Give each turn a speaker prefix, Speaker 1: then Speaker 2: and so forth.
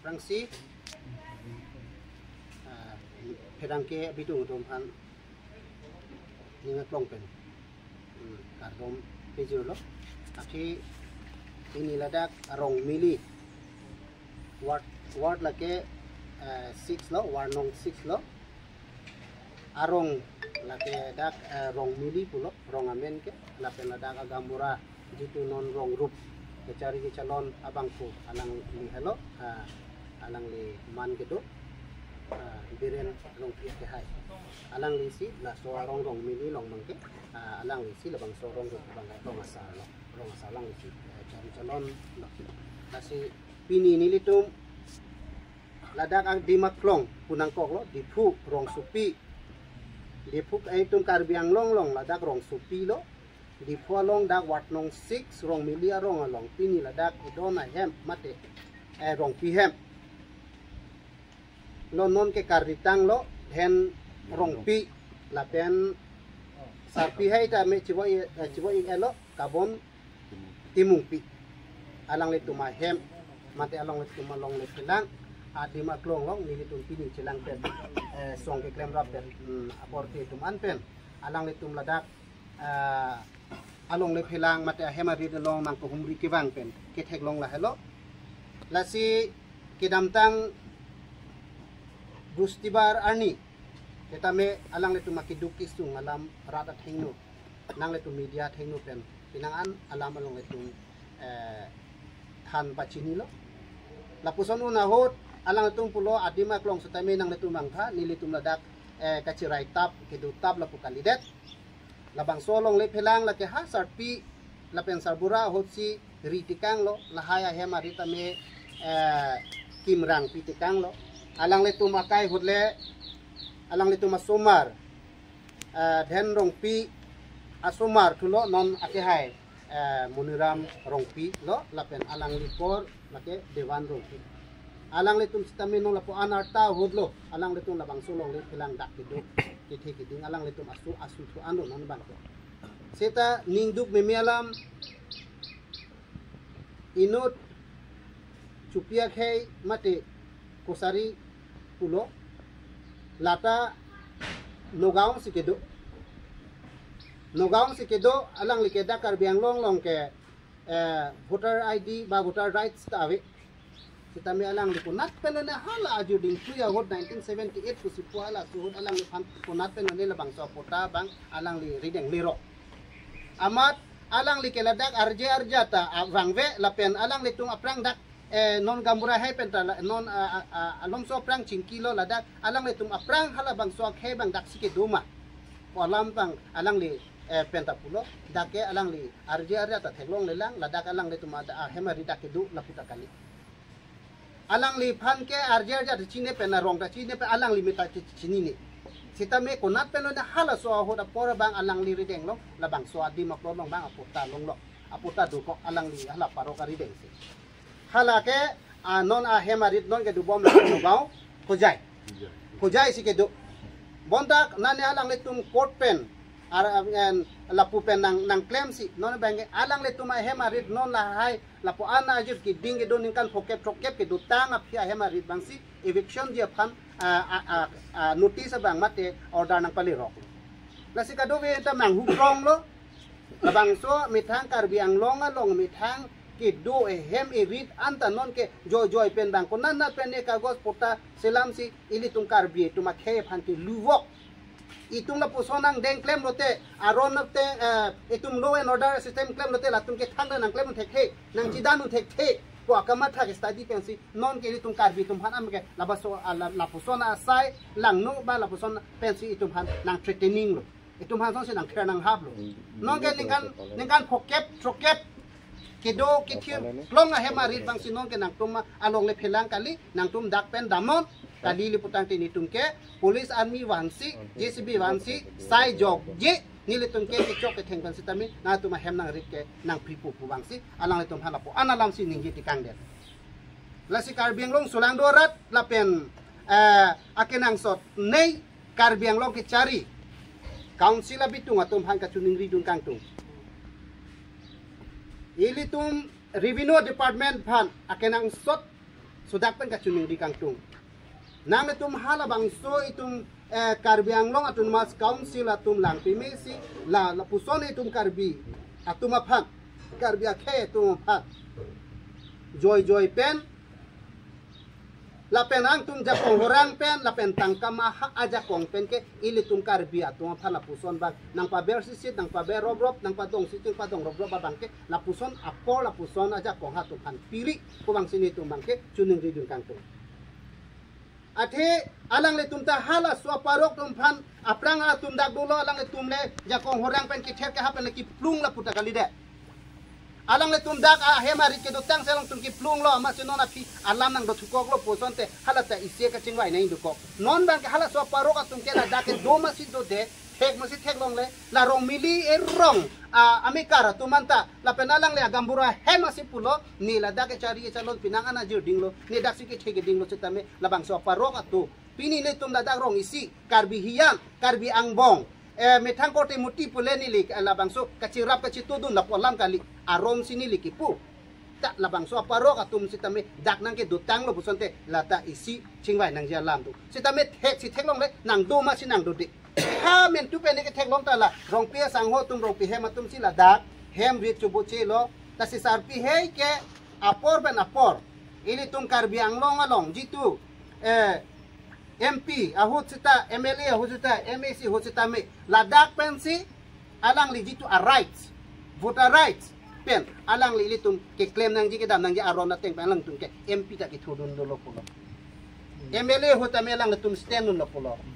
Speaker 1: Prangsi pedangke bitung dompan ingat long pen kardom pejulo aki ini ladak rong mili ward lake 6 lo warnong 6 lo arong lake dak rong mili pulo rong amen ke lapen ladak agamura jitu non rong rup kecari ke calon abangku alang li hello alang li man gitu biren long pia ke hai alang li si la so rong rong mili long mangke alang li si labang so rong bang rong asal lang si cari calon kasi pini nilitum ladak ang dimaklong punang kok lo dipu rong supi dipu ay tum karbiang long ladak rong supi lo dipu long dak wat nong 6 rong milia rong along pini ladak idona hem mate rong pi hem non ke karitang lo hen rong pi lapen sapi hai ta me chibo elo kabon timung pi alang le tuma hem mate along le tuma long le pelang adi maklong long ni tum pini chilang pen song ke klem rap pen aporte tum an pen alang le tum ladak along le pelang mate hema ri long mang ko humri ki wang pen ke thek long la hello lasi kidamtang Gustibar Arni kita me alang le tum makidukis tung alam rata thengnu nang le tum media thengnu pen pinangan alam along le tum than pachini lo lapuson una hot alang tum pulo adima klong sutame nang le tum mangtha nili tum ladak kachirai tap kedu tap la pukalidet labang solong le phelang la ke ha sarpi la pen sarbura hotsi ritikang lo lahaya hema ritame kimrang pitikang lo alang le tum akai hotle alang le tum asumar den rong pi asumar tulo non ake hai muniram rongpi lo lapen alang likor lake dewan rongpi alang le tum sitamin no lapo anarta hodlo alang le tum labang sulong le pilang dak kidu kithi kiding alang le tum asu tu ando non bang seta ningduk memialam inut chupia khei mate kosari pulo lata nogaung sikedo alang likeda karbiang long ke voter ID ba voter rights tawe kita me alang lipunat pelana hala ajuding tuya hot 1978 ku sipuala suhud alang lipan punat pelana labang so pota bang alang li rideng liro amat alang likeladak arjata wangwe lapen alang litung aprang dak non gambura hai penta non alom so prang cingkilo ladak alang litung aprang hala bang so khe bang dak sike duma alam bang alang li penta pulo dake alang li arja ta thelong lelang ladak alang le tuma da hemari dake du laputa kali alang li phan ke arja chine pena rong ta chine pe alang li meta chini ni sita me konat pelo da hala so ho da por bang alang li rideng lo labang so adi mak lo bang aputa long lo aputa du ko alang li hala paro ka rideng se hala ke non a hemari non ke du bom la no gao khojai si ke du bondak nane alang le tum court pen lapu pen nang claim si non bang alang le tum hema rid non la hai lapu ana jut ki ding do ninkan phokep ke du tang apia hema rid bang si eviction dia phan notice bang mate order nang pali rok lasi ka do ve ta mang hu rong lo labang so mithang karbiang long mithang ki do hem rid anta non ke joy pen bang ko nan na pen ne kagos pota selam si ili tum karbi tuma khe phan ti luwok itung la pusonang deng claim lote aron te itum law and order system claim lote la tum ke thang nang claim thek nang jidanu thek ko akama thak study pensi non ke itum karbi tum han am ke labaso la pusona sai lang no ba la pusona pensi itum han nang threatening lo itum han so nang kher nang hab lo non ke ningan phokep trokep kedo kithir klong a hema rit bang sinon ke nang tum along le phelang kali nang tum dak pen damon kali liputang tini tumke police army wansi JCB wansi sai jog je nili tumke ke chok ke thengpan sitami na tuma hem nang rit ke nang pripu pu wangsi alang le tum halapo analam si ninggi tikang der lasi karbiang long sulang dorat lapen akenang sot nei karbiang long ke cari council abitung atum hang ka chuning ridun kang tung ili tum revenue department phan akenang sot sudak pen kacuning di kangtung nang tum hala bangso itum Karbi Anglong atun mas council atum lang pimesi la puson itum Karbi atum aphak Karbi akhe atum aphak joy pen la pen ang tum jakong horang pen la pen tangkam aja kong pen ke ili tum Karbi atum aphak la puson bang nang pa ber sisit nang pa ber rob nang pa dong siting pa dong rob babang ke la puson apol la puson aja kong hatu pan pili ko bang sini tum bang ke chuning ridun kangtung Ate alang le tumta hala swa parok tumpan aprang tum dak dulu alang le tumle jakong horang pen kither ke hapen le ki plung la puta kali de alang le tum dak hemari ke dotang selong tum ki plung lo ma sinona pi alam nang do thukok lo posonte hala ta ise ka chingwai nei dukok non bang ke hala swa parok tum ke la dak ke do ma si do de thek ma si thek long le la rong mili erong amikara tumanta la penalang le agambura hema si pulo ni la dak ke cari calon pinangan ajur dinglo ni dak si ke thek dinglo cetame labang swa parok atu pini le tum dadak rong isi Karbi hiyan Karbi angbong metang kote muti pule ni lik labangso kacirap kacitudun la polam kali arom sini likipu tak labangso parok atum sitame dak nang ke dutang lo busonte lata isi chingwai nang jalam tu sitame thek si thek long le nang do ma si nang do dik ha men tu pe ne ke thek long ta la rong pia sang ho tum rong pi he matum si la dak hem ri chubu che lo ta si sar pi he ke apor ben apor ili tum Karbi Anglong along jitu MP ahut sita MLA ahut sita MAC ahut sita me ladak pensi alang li jitu a rights voter rights pen alang li litum ke claim nang ji ke dam nang ji aron na teng alang tum ke MP ta ke thudun do lo pulo MLA hota me alang tum stand lo pulo